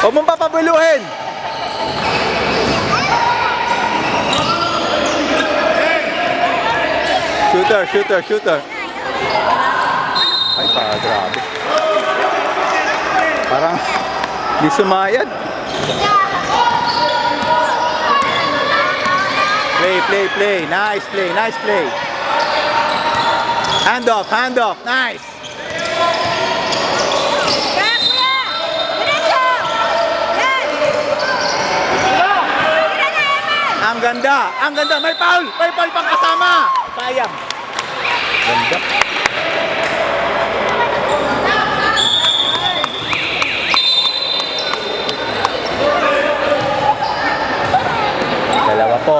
Huwag mong papabuluhin. Shooter, shooter, shooter. Ay, grabe. Parang di sumayad. Play, play, play. Nice play, nice play. Hand off, nice. Ang ganda. May foul pang kasama. Sayang. Ganda. Dalawa po.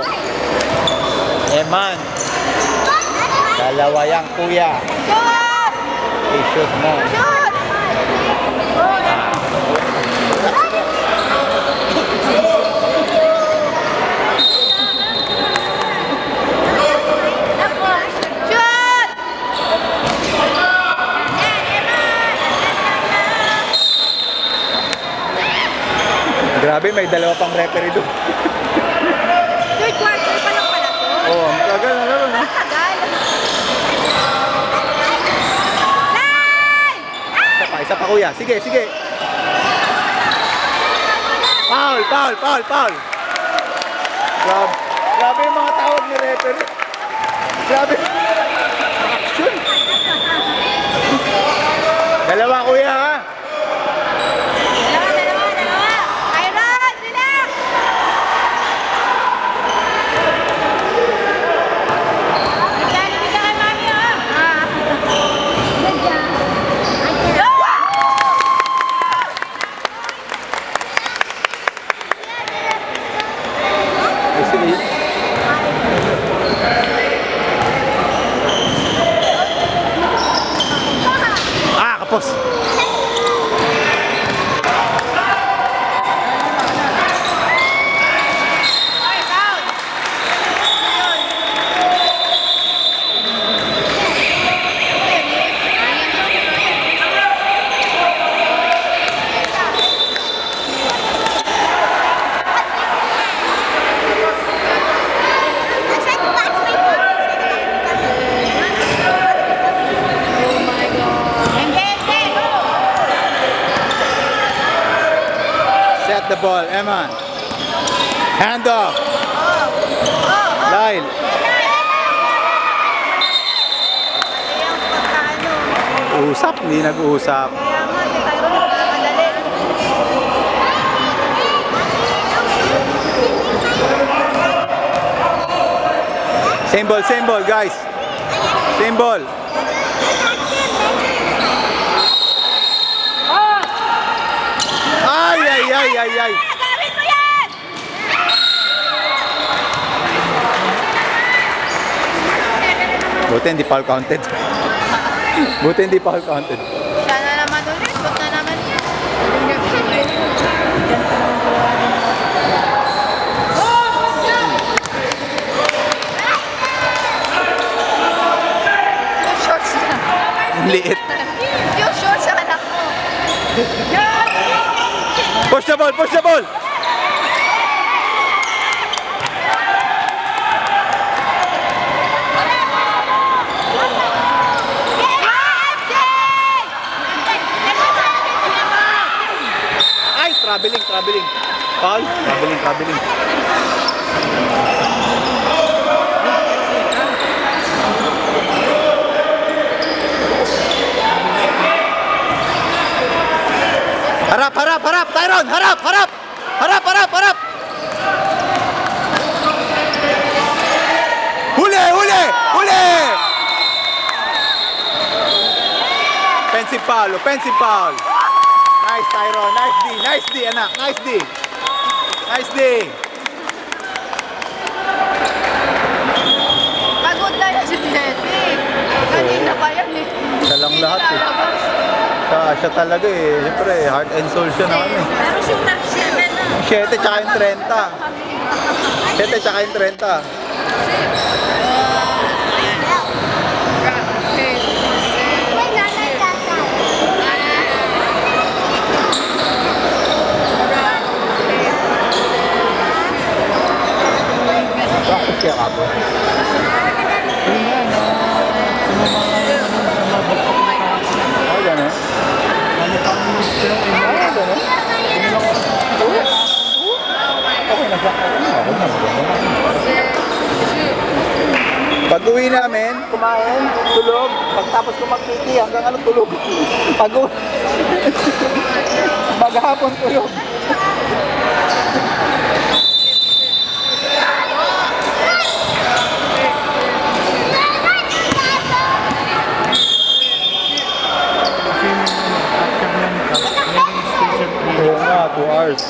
Eman. Dalawa yang kuya. I-shoot mo. Grabe, may dalawa pang referee doon. Third quarter pa lang pala to? Oo, ang tagal na laro na. Tagal. Isa pa kuya. Sige. Foul. Grabe yung mga tawag ni referee. Grabe. Action. Dalawa kuya ha. Iron, relax! Bigyan kay mami, Kapos. Set the ball, Eman. Hand off. Lyle. Usap, hindi nag-uusap. Same ball, guys. Same ball. Ay. Gawin mo yan! Buti hindi foul counted. Sana naman ulit. Ba't na naman yan? Yung shorts na. Liit. Yung shorts sa anak mo. Push the ball. Ay, traveling. Foul, traveling. Harap, Tyron, harap. Huli. Offensive foul. Nice, Tyron, nice D, anak, nice D. Pagod na yan si Betty. Kanina pa yan eh. Siya lang lahat eh. Siya talaga eh. Siyempre, heart and soul siya na kami. Pero shoot na 7 na. 7 tsaka yung 30. Ako na, pag uwi namin, kumain, tulog. Pagtapos ko mag-PT, hanggang ano, tulog. Pag uwi, maghapon tulog. Oo nga, 2 hours.